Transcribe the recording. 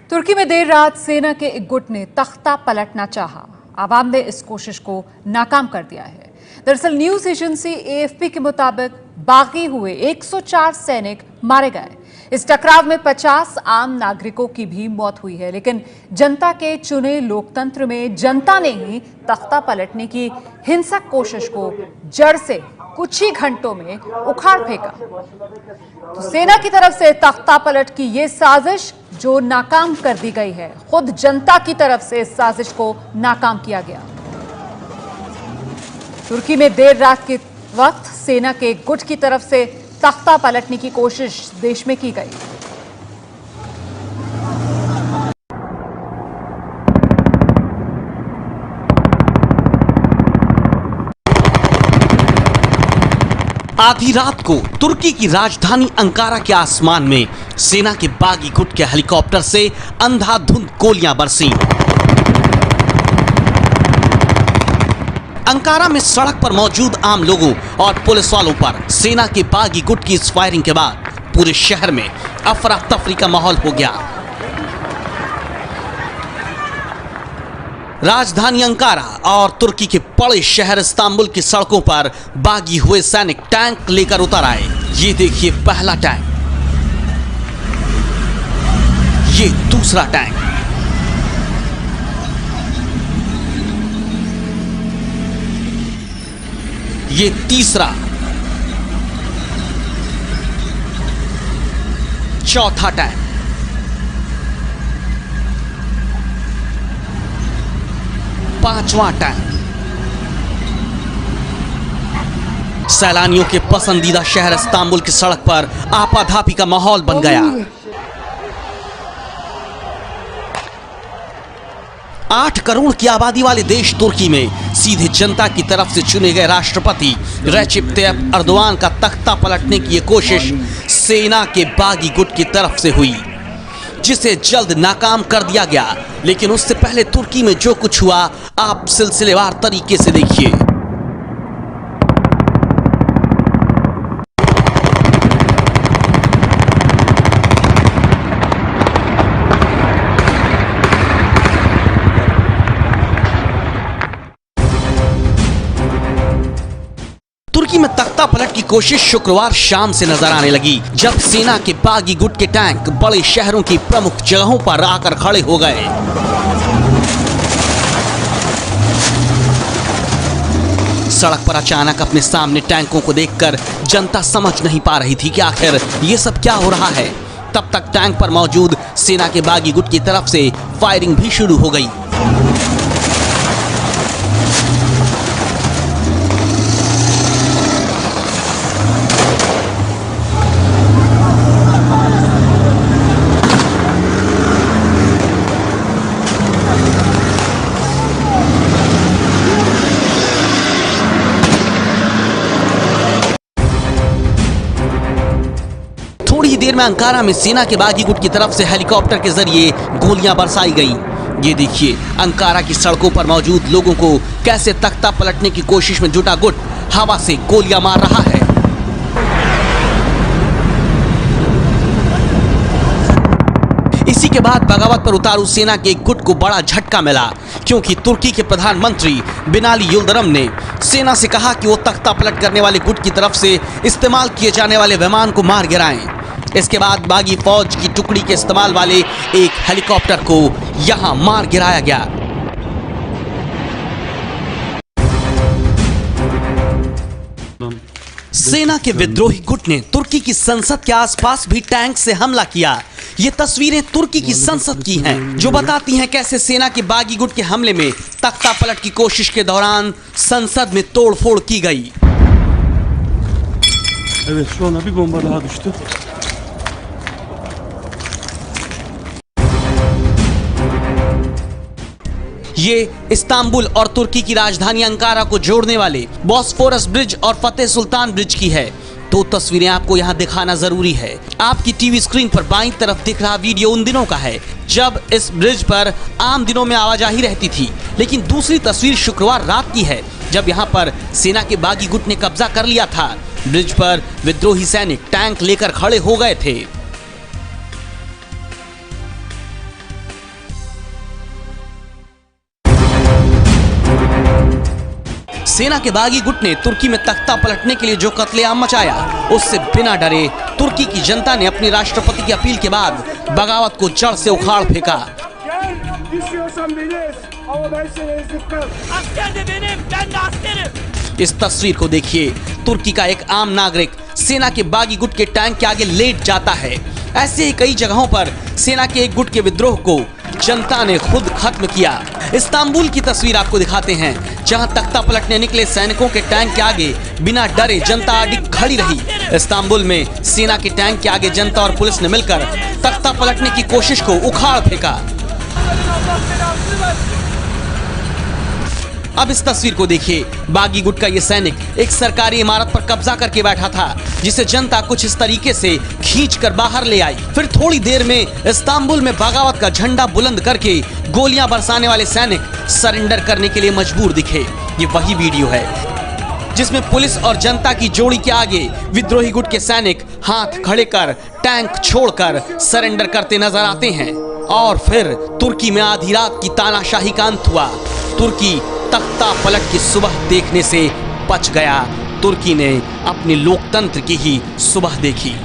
तुर्की में देर रात सेना के एक गुट ने तख्ता पलटना चाहा। आवाम ने इस कोशिश को नाकाम कर दिया है। दरअसल न्यूज एजेंसी एएफपी के मुताबिक बागी हुए 104 सैनिक मारे गए। इस टकराव में 50 आम नागरिकों की भी मौत हुई है, लेकिन जनता के चुने लोकतंत्र में जनता ने ही तख्ता पलटने की हिंसक कोशिश को जड़ से कुछ ही घंटों में उखाड़ फेंका। तो सेना की तरफ से तख्ता पलट की यह साजिश जो नाकाम कर दी गई है, खुद जनता की तरफ से इस साजिश को नाकाम किया गया। तुर्की में देर रात के वक्त सेना के गुट की तरफ से तख्ता पलटने की कोशिश देश में की गई। आधी रात को तुर्की की राजधानी अंकारा के आसमान में सेना के बागी गुट के हेलीकॉप्टर से अंधाधुंध गोलियां बरसीं। अंकारा में सड़क पर मौजूद आम लोगों और पुलिस वालों पर सेना के बागी गुट की इस फायरिंग के बाद पूरे शहर में अफरा तफरी का माहौल हो गया। राजधानी अंकारा और तुर्की के बड़े शहर इस्तांबुल की सड़कों पर बागी हुए सैनिक टैंक लेकर उतर आए। ये देखिए पहला टैंक, ये दूसरा टैंक, ये तीसरा, चौथा टैंक, पांचवां टैंक। सैलानियों के पसंदीदा शहर इस्तांबुल की सड़क पर आपाधापी का माहौल बन गया। 8 करोड़ की आबादी वाले देश तुर्की में सीधे जनता की तरफ से चुने गए राष्ट्रपति रेसिप तय्यप एर्दोगान का तख्ता पलटने की यह कोशिश सेना के बागी गुट की तरफ से हुई, जिसे जल्द नाकाम कर दिया गया। लेकिन उससे पहले तुर्की में जो कुछ हुआ आप सिलसिलेवार तरीके से देखिए। तुर्की में तख्ता पलट की कोशिश शुक्रवार शाम से नजर आने लगी, जब सेना के बागी गुट के टैंक बड़े शहरों की प्रमुख जगहों पर आकर खड़े हो गए। सड़क पर अचानक अपने सामने टैंकों को देखकर जनता समझ नहीं पा रही थी कि आखिर ये सब क्या हो रहा है। तब तक टैंक पर मौजूद सेना के बागी गुट की तरफ से फायरिंग भी शुरू हो गई। थोड़ी ही देर में अंकारा में सेना के बागी गुट की तरफ से हेलीकॉप्टर के जरिए गोलियां बरसाई गई। ये देखिए अंकारा की सड़कों पर मौजूद लोगों को कैसे तख्ता पलटने की कोशिश में जुटा गुट हवा से गोलियां मार रहा है। इसी के बाद बगावत पर उतारू सेना के एक गुट को बड़ा झटका मिला, क्योंकि तुर्की के प्रधानमंत्री बिनाली यिल्दिरम ने सेना से कहा कि वो तख्ता पलट करने वाले गुट की तरफ से इस्तेमाल किए जाने वाले विमान को मार गिराएं। इसके बाद बागी फौज की टुकड़ी के इस्तेमाल वाले एक हेलीकॉप्टर को यहां मार गिराया गया। सेना के विद्रोही गुट ने तुर्की की संसद के आसपास भी टैंक से हमला किया। ये तस्वीरें तुर्की की संसद की हैं, जो बताती हैं कैसे सेना के बागी गुट के हमले में तख्ता पलट की कोशिश के दौरान संसद में तोड़फोड़ की गई। Evet, şu anda bir bomba daha düştü. ये इस्तांबुल और तुर्की की राजधानी अंकारा को जोड़ने वाले बॉस्फोरस ब्रिज और फतेह सुल्तान ब्रिज की है। तो तस्वीरें आपको यहाँ दिखाना जरूरी है। आपकी टीवी स्क्रीन पर बाईं तरफ दिख रहा वीडियो उन दिनों का है जब इस ब्रिज पर आम दिनों में आवाजाही रहती थी, लेकिन दूसरी तस्वीर शुक्रवार रात की है जब यहाँ पर सेना के बागी गुट ने कब्जा कर लिया था। ब्रिज पर विद्रोही सैनिक टैंक लेकर खड़े हो गए थे। सेना के बागी गुट ने तुर्की में तख्ता पलटने के लिए जो कत्लेआम मचाया, उससे बिना डरे तुर्की की जनता ने अपनी राष्ट्रपति की अपील के बाद बगावत को जड़ से उखाड़ फेंका। इस तस्वीर को देखिए, तुर्की का एक आम नागरिक सेना के बागी गुट के टैंक के आगे लेट जाता है। ऐसे ही कई जगहों पर सेना के एक गुट के विद्रोह को जनता ने खुद खत्म किया। इस्तांबुल की तस्वीर आपको दिखाते हैं, जहां तख्ता पलटने निकले सैनिकों के टैंक के आगे बिना डरे जनता अडिग खड़ी रही। इस्तांबुल में सेना के टैंक के आगे जनता और पुलिस ने मिलकर तख्ता पलटने की कोशिश को उखाड़ फेंका। अब इस तस्वीर को देखिए, बागी गुट का ये सैनिक एक सरकारी इमारत पर कब्जा करके बैठा था, जिसे जनता कुछ इस तरीके से खींचकर बाहर ले आई। फिर थोड़ी देर में इस्तांबुल में बगावत का झंडा बुलंद करके गोलियां बरसाने वाले सैनिक सरेंडर करने के लिए मजबूर दिखे। ये वही वीडियो है जिसमें पुलिस और जनता की जोड़ी के आगे विद्रोही गुट के सैनिक हाथ खड़े कर टैंक छोड़कर सरेंडर करते नजर आते हैं। और फिर तुर्की में आधी रात की तानाशाही का अंत हुआ। तुर्की तख्ता पलट की सुबह देखने से बच गया। तुर्की ने अपने लोकतंत्र की ही सुबह देखी।